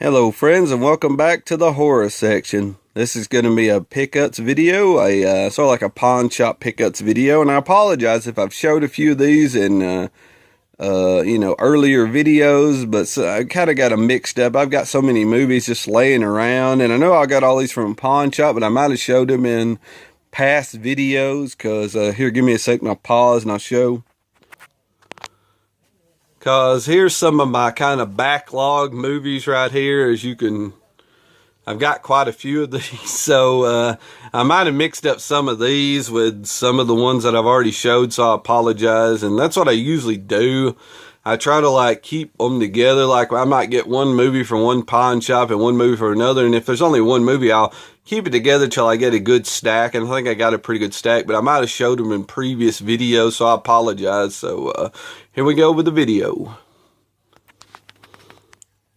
Hello friends, and welcome back to the horror section. This is going to be a pickups video, sort of like a pawn shop pickups video, and I apologize if I've showed a few of these in earlier videos, but I kind of got them mixed up. I've got so many movies just laying around, and I know I got all these from a pawn shop, but I might have showed them in past videos, because here, give me a second, I'll pause and I'll show. Because here's some of my kind of backlog movies right here. As you can, I've got quite a few of these. So I might have mixed up some of these with some of the ones that I've already showed. So I apologize. And that's what I usually do. I try to like keep them together. Like I might get one movie from one pawn shop and one movie from another. And if there's only one movie, I'll keep it together till I get a good stack. And I think I got a pretty good stack, but I might have showed them in previous videos, so I apologize. So here we go with the video.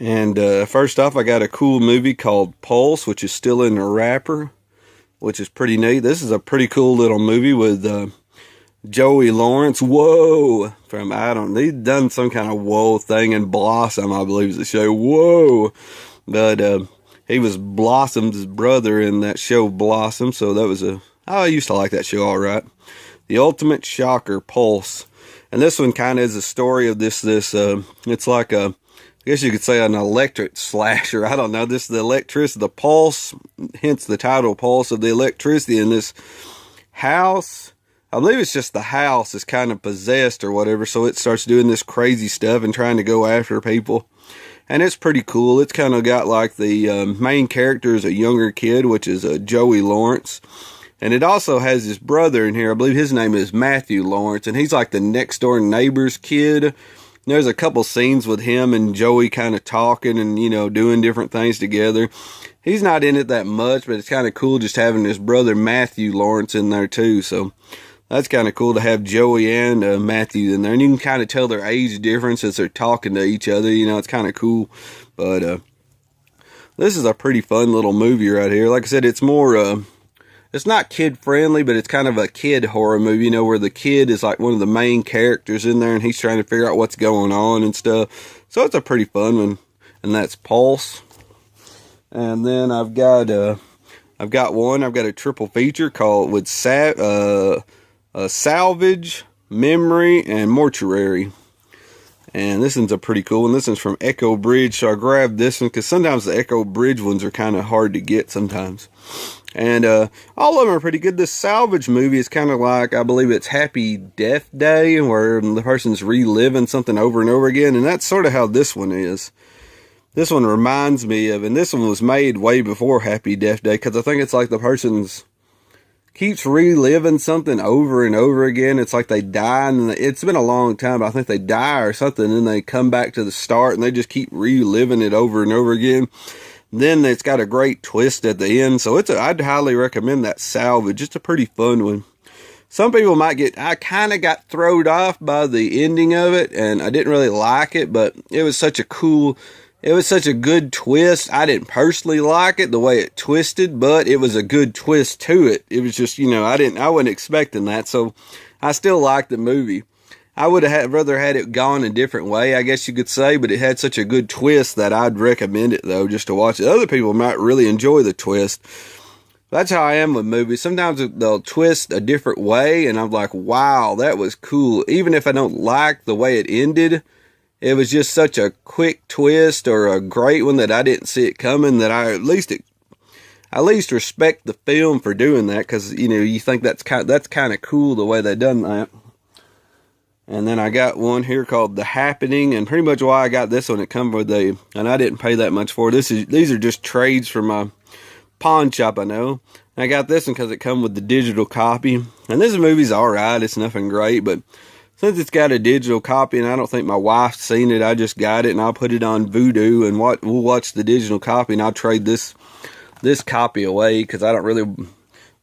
And first off, I got a cool movie called Pulse, which is still in the wrapper, which is pretty neat. This is a pretty cool little movie with Joey Lawrence. Whoa! From, I don't know, he's done some kind of whoa thing in Blossom, I believe is the show. Whoa! But he was Blossom's brother in that show Blossom, so that was I used to like that show all right. The Ultimate Shocker, Pulse. And this one kind of is a story of this it's like I guess you could say an electric slasher. I don't know. This is the electricity, the pulse, hence the title, Pulse, of the electricity in this house. I believe it's just the house is kind of possessed or whatever, so it starts doing this crazy stuff and trying to go after people. And it's pretty cool. It's kind of got like the main character is a younger kid, which is Joey Lawrence. And it also has his brother in here. I believe his name is Matthew Lawrence, and he's like the next door neighbor's kid. There's a couple scenes with him and Joey kind of talking and, doing different things together. He's not in it that much, but it's kind of cool just having his brother Matthew Lawrence in there too. So that's kind of cool to have Joey and Matthew in there. And you can kind of tell their age difference as they're talking to each other. It's kind of cool. But this is a pretty fun little movie right here. Like I said, it's more... it's not kid-friendly, but it's kind of a kid horror movie, where the kid is like one of the main characters in there, and he's trying to figure out what's going on and stuff. So it's a pretty fun one, and that's Pulse. And then I've got a triple feature called with Salvage, Memory, and Mortuary. And this one's a pretty cool one. This one's from Echo Bridge, so I grabbed this one because sometimes the Echo Bridge ones are kind of hard to get sometimes. And all of them are pretty good. This Salvage movie is kind of like, I believe it's Happy Death Day, where the person's reliving something over and over again. And that's sort of how this one is. This one reminds me of, and this one was made way before Happy Death Day, because I think it's like the person's keeps reliving something over and over again. It's like they die, and it's been a long time, but I think they die or something, and they come back to the start, and they just keep reliving it over and over again. Then it's got a great twist at the end, so I'd highly recommend that Salvage. It's a pretty fun one. Some people might I kind of got thrown off by the ending of it, and I didn't really like it, but it was such a good twist. I didn't personally like it, the way it twisted, but it was a good twist to it. It was just, I wasn't expecting that, so I still liked the movie. I would have rather had it gone a different way, I guess you could say, but it had such a good twist that I'd recommend it, though, just to watch it. Other people might really enjoy the twist. That's how I am with movies. Sometimes they'll twist a different way, and I'm like, wow, that was cool. Even if I don't like the way it ended, it was just such a quick twist or a great one that I didn't see it coming, that I at least respect the film for doing that, because, you think that's kind of cool the way they done that. And then I got one here called The Happening, and pretty much why I got this one, it comes with and I didn't pay that much for it. These are just trades from my pawn shop, I know. I got this one because it come with the digital copy. And this movie's alright, it's nothing great, but since it's got a digital copy, and I don't think my wife's seen it, I just got it, and I'll put it on Vudu, and we'll watch the digital copy, and I'll trade this copy away, because I don't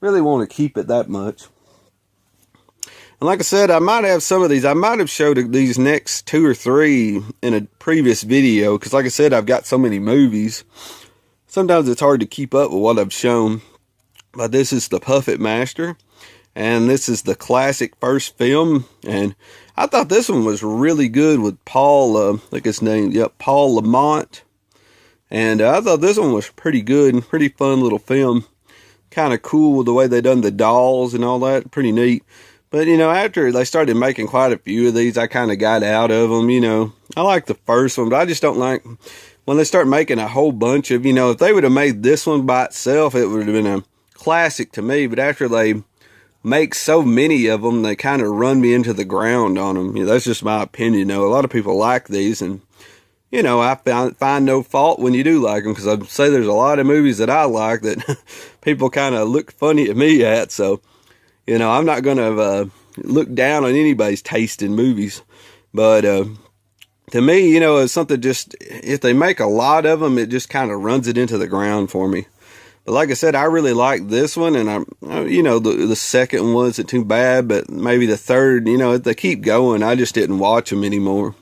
really want to keep it that much. And like I said, I might have some of these. I might have showed these next 2 or 3 in a previous video, because like I said, I've got so many movies. Sometimes it's hard to keep up with what I've shown. But this is the Puppet Master, and this is the classic first film. And I thought this one was really good with Paul, like his name, yep, Paul Lamont. And I thought this one was pretty good and pretty fun little film. Kind of cool with the way they done the dolls and all that. Pretty neat. But, you know, after they started making quite a few of these, I kind of got out of them, you know. I like the first one, but I just don't like when they start making a whole bunch of, you know, if they would have made this one by itself, it would have been a classic to me. But after they make so many of them, they kind of run me into the ground on them. You know, that's just my opinion. You know, a lot of people like these, and you know, I find no fault when you do like them, because I'd say there's a lot of movies that I like that people kind of look funny at me at. So, you know, I'm not going to look down on anybody's taste in movies. But to me, you know, it's something just, if they make a lot of them, it just kind of runs it into the ground for me. But like I said, I really like this one, and you know, the second one wasn't too bad, but maybe the third, you know, they keep going. I just didn't watch them anymore.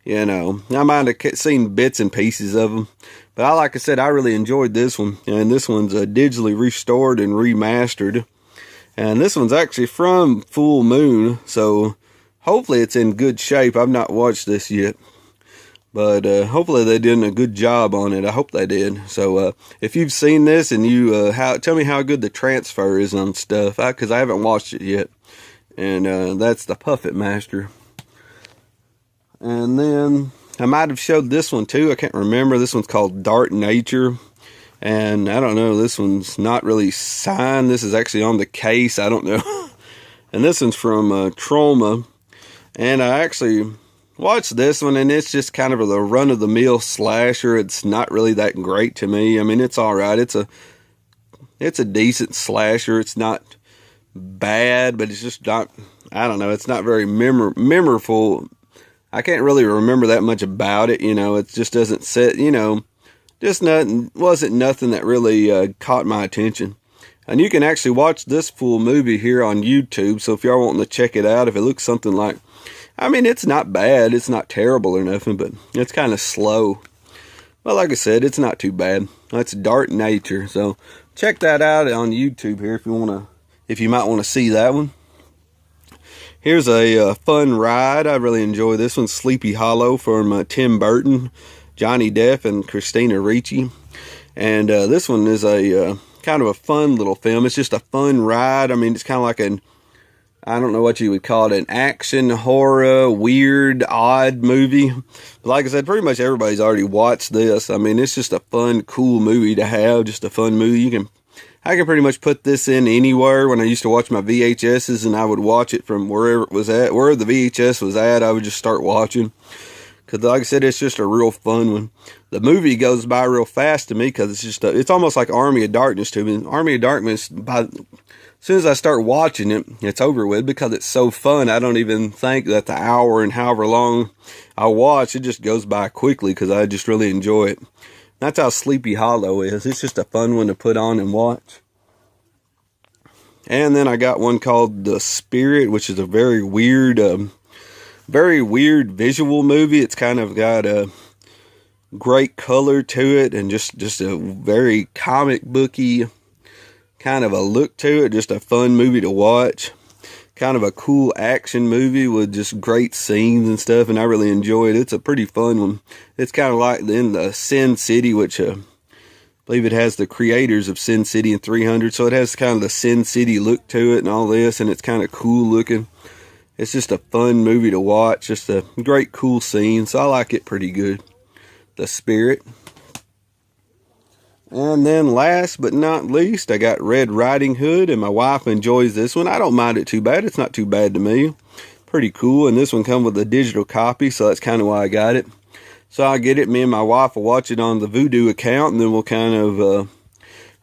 You know, I might have seen bits and pieces of them, but like I said, I really enjoyed this one. And this one's digitally restored and remastered. And this one's actually from Full Moon, so hopefully it's in good shape. I've not watched this yet, but hopefully they did a good job on it. I hope they did. So if you've seen this and you tell me how good the transfer is on stuff, because I haven't watched it yet. And that's the Puppet Master. And then I might have showed this one too. I can't remember. This one's called Dark Nature. And I don't know. This one's not really signed. This is actually on the case. I don't know. And this one's from Trauma. And I actually watched this one, and it's just kind of the run-of-the-mill slasher. It's not really that great to me. I mean, it's all right. It's a decent slasher. It's not bad, but it's just not, I don't know. It's not very memorable. I can't really remember that much about it, you know. It just doesn't set, you know, just wasn't nothing that really caught my attention. And you can actually watch this full movie here on YouTube. So if y'all wanting to check it out, if it looks something like, I mean, it's not bad. It's not terrible or nothing, but it's kind of slow. Well, like I said, it's not too bad. That's Dark Nature. So check that out on YouTube here if you might want to see that one. Here's a fun ride. I really enjoy this one. Sleepy Hollow from Tim Burton, Johnny Depp, and Christina Ricci. And this one is a kind of a fun little film. It's just a fun ride. I mean, it's kind of like I don't know what you would call it, an action, horror, weird, odd movie. But like I said, pretty much everybody's already watched this. I mean, it's just a fun, cool movie to have. Just a fun movie. I can pretty much put this in anywhere. When I used to watch my VHSs, and I would watch it from wherever it was at, wherever the VHS was at, I would just start watching. Because like I said, it's just a real fun one. The movie goes by real fast to me, because it's just it's almost like Army of Darkness to me. Army of Darkness, as soon as I start watching it, it's over with, because it's so fun. I don't even think that the hour and however long I watch, it just goes by quickly, because I just really enjoy it. That's how Sleepy Hollow is. It's just a fun one to put on and watch. And then I got one called The Spirit, which is a very weird visual movie. It's kind of got a great color to it, and just a very comic booky kind of a look to it. Just a fun movie to watch. Kind of a cool action movie with just great scenes and stuff, and I really enjoy it. It's a pretty fun one. It's kind of like in the Sin City, which I believe it has the creators of Sin City and 300, so it has kind of the Sin City look to it and all this, and it's kind of cool looking. It's just a fun movie to watch, just a great cool scene, so I like it pretty good. The Spirit. And then last but not least, I got Red Riding Hood, and my wife enjoys this one. I don't mind it too bad. It's not too bad to me. Pretty cool, and this one comes with a digital copy, so that's kind of why I got it. So I'll get it. Me and my wife will watch it on the Vudu account, and then we'll kind of,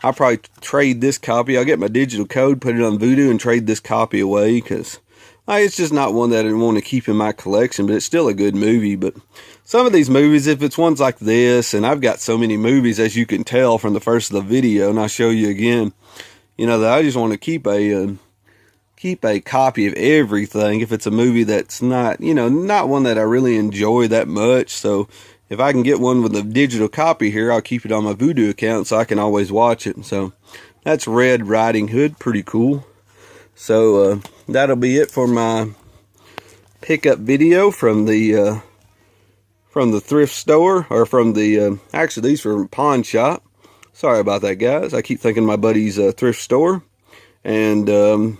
I'll probably trade this copy. I'll get my digital code, put it on Vudu, and trade this copy away, because it's just not one that I want to keep in my collection, but it's still a good movie. But some of these movies, if it's ones like this, and I've got so many movies, as you can tell from the first of the video, and I'll show you again, you know, that I just want to keep a copy of everything. If it's a movie that's not, you know, not one that I really enjoy that much. So if I can get one with a digital copy here, I'll keep it on my Vudu account so I can always watch it. So that's Red Riding Hood. Pretty cool. So that'll be it for my pickup video from the from the thrift store, or from the, actually these were from pawn shop. Sorry about that, guys. I keep thinking my buddy's thrift store. And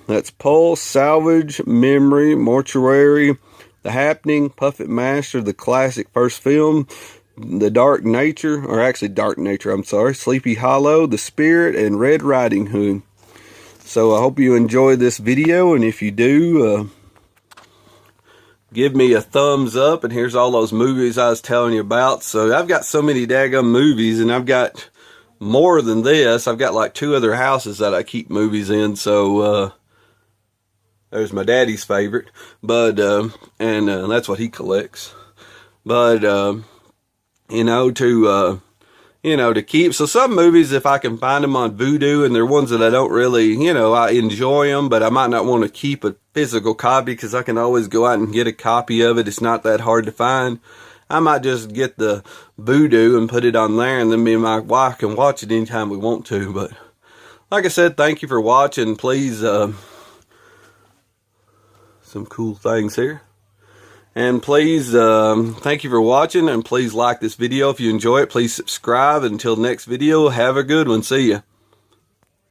that's Pulse, Salvage, Memory, Mortuary, The Happening, Puppet Master, The Classic First Film, The Dark Nature, or actually Dark Nature, I'm sorry, Sleepy Hollow, The Spirit, and Red Riding Hood. So I hope you enjoyed this video, and if you do, give me a thumbs up. And here's all those movies I was telling you about. So I've got so many daggum movies, and I've got more than this. I've got like 2 other houses that I keep movies in. So there's my daddy's favorite, but and that's what he collects. But you know, to keep. So some movies, if I can find them on Vudu, and they're ones that I don't really, I enjoy them, but I might not want to keep a physical copy because I can always go out and get a copy of it. It's not that hard to find. I might just get the Vudu and put it on there, and then me and my wife can watch it anytime we want to. But like I said, thank you for watching. Please, some cool things here. And please, thank you for watching, and please like this video if you enjoy it. Please subscribe. Until next video, have a good one. See ya.